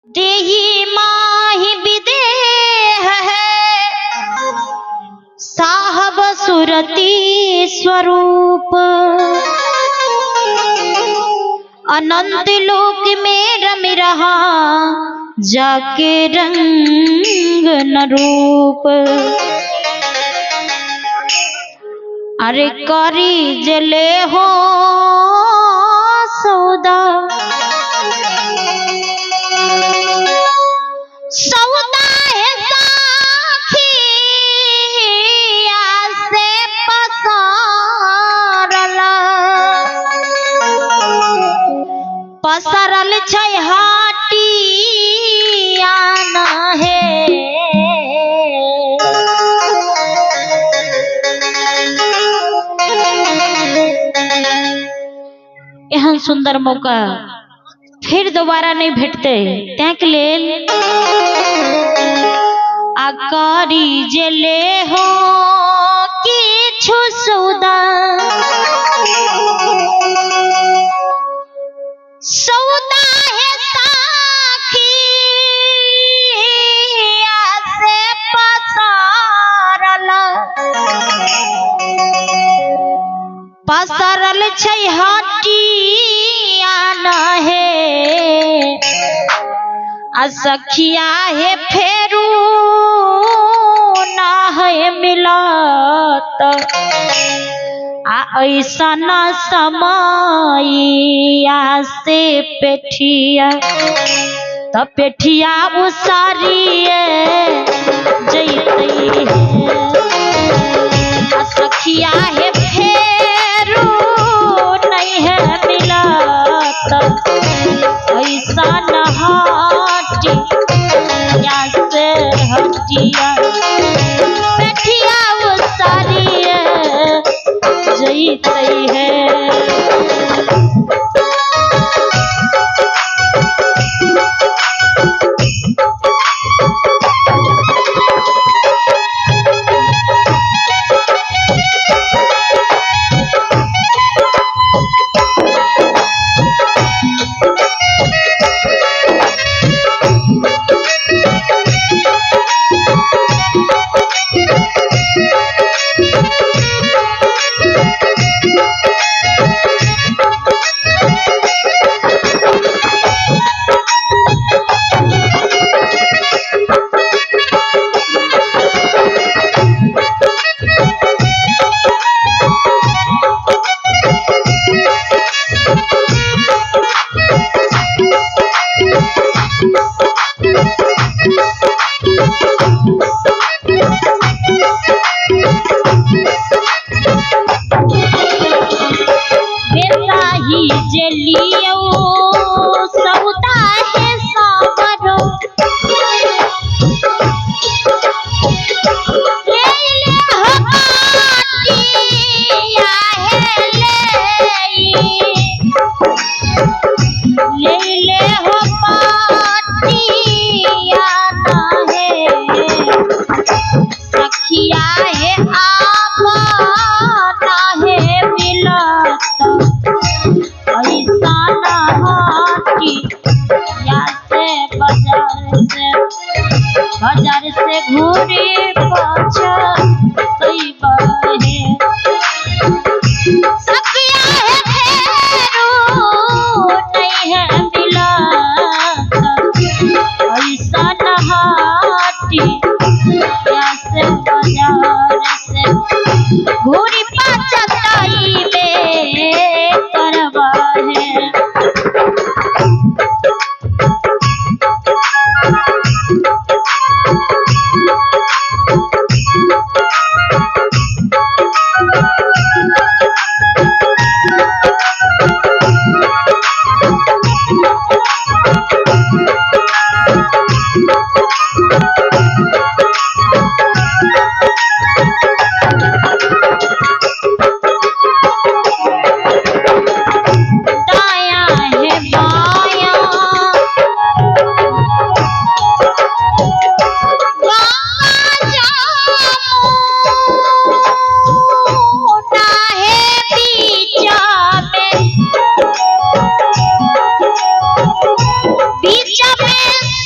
देही माही विदेह है साहब सुरती स्वरूप। अनंत लोक में रम रहा जाके रंग न रूप। अरे करी जले हो सौदा सौदा है साखी से पसरल छै हाटिया न है। एहन सुंदर मौका फिर दोबारा नहीं भेटते तैक लेल आकारी जले हो किछु सौदा सौदा है साखी से पसरल छै हटिया न है। सखिया है फेरू ना है मिलत ऐसा न समैया से पेठिया तो पेठिया उसारिए जैतई है। सखिया है फेरू नहीं है मिलत ऐसा न हटिया से हटिया पेठिया उसारिए जैतई है। बाजार से घूरे पाछा सही बाहे सखिया है फेरू नहीं है मिला ऐसा नहाटी से बाजार से घूरी पाछा ताई में करवा है।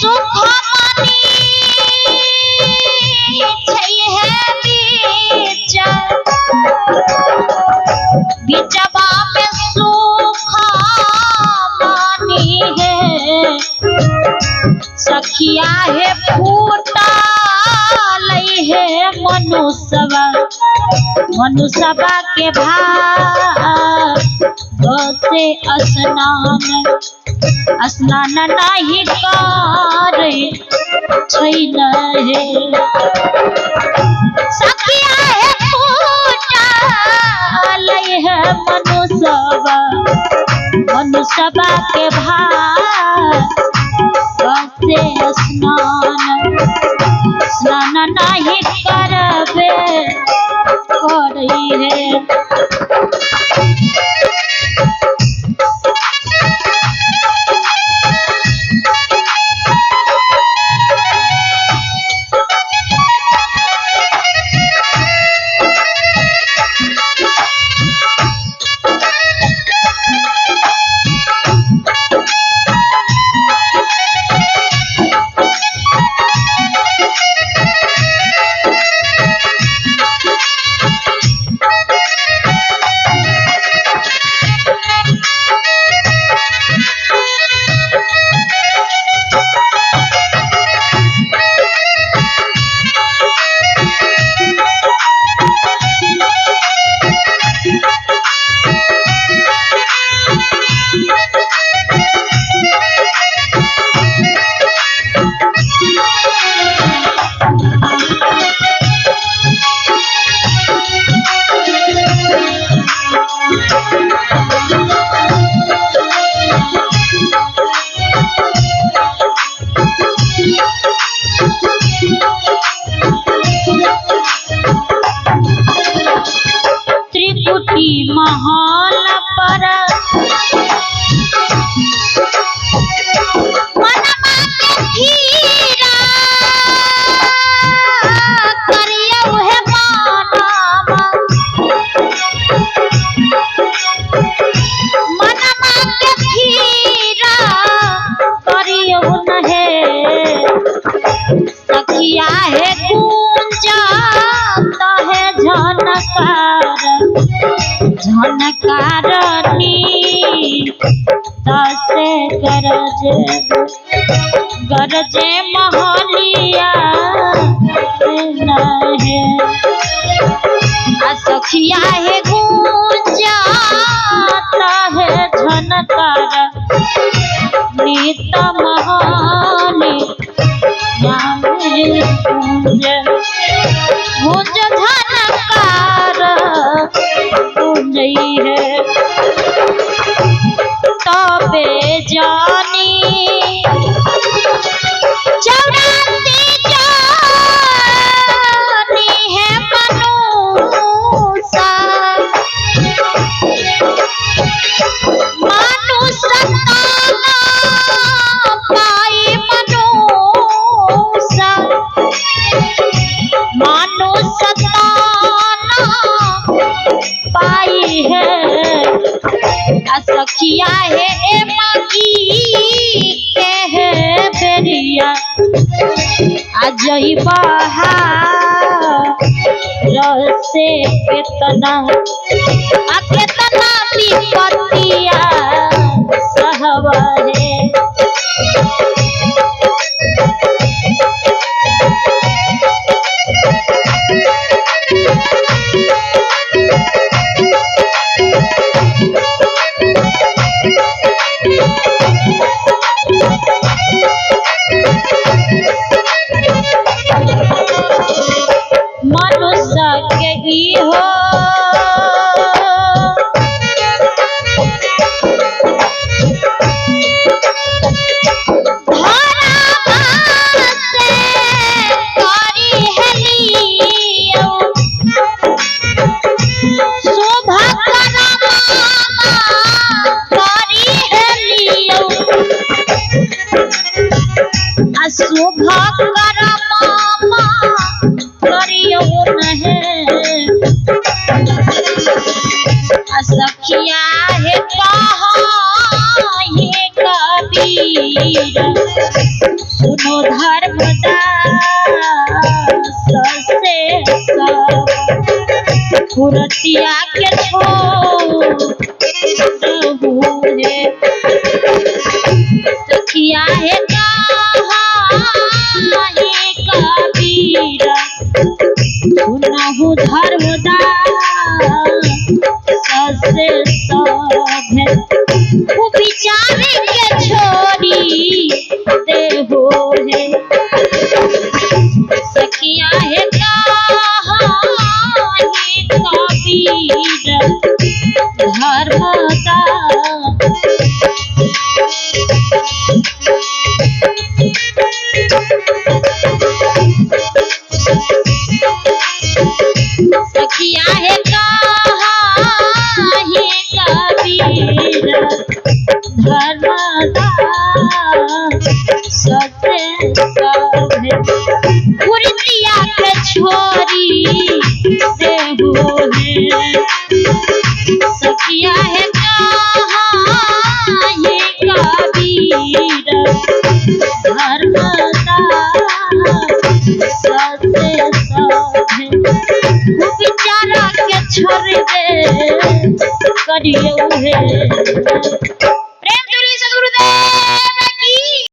सुख मनी है बीचवा में सुख मनी है सखिया है फूटा लई है मनुष्यवा के भाग से स्नान नहीं करे छैन हे सखिया है फूटा लई है मनुष्यवा के भाग से स्नान नहीं करबे करी है महल पर मनमा के धीरा करियौ है मनमा के धीरा करियौ न है सखिया है गूंजत है झनकारनी दसे गरजे महलिया है सखिया है गूंजत है झनकार नीत महली गूंज झनकार गई है तबे जानी 84 जानी है मनुष्य पाई मनुष्य पाई है सखिया है मागी के है बेरिया अजई बहार से केतना विपत्तिया सहवरे मनुष्य के ही हो शोभा कर मामा करियो नहीं सखिया है कहाँ ये कबीर धर्मदास से फुरतिया के छोड़हु है सखिया है काहे कबीर सुनहु धर्मदास से वो बिचारे के छोड़ी देहो है सखिया है काहे कबीर धर्मदास सखिया है काहे कबीर धर्मदास सते फुरतिया के छोरी देहो है सखिया है काहे कबीर धर्मदास सते बेचारा के छोड़ दे करियो है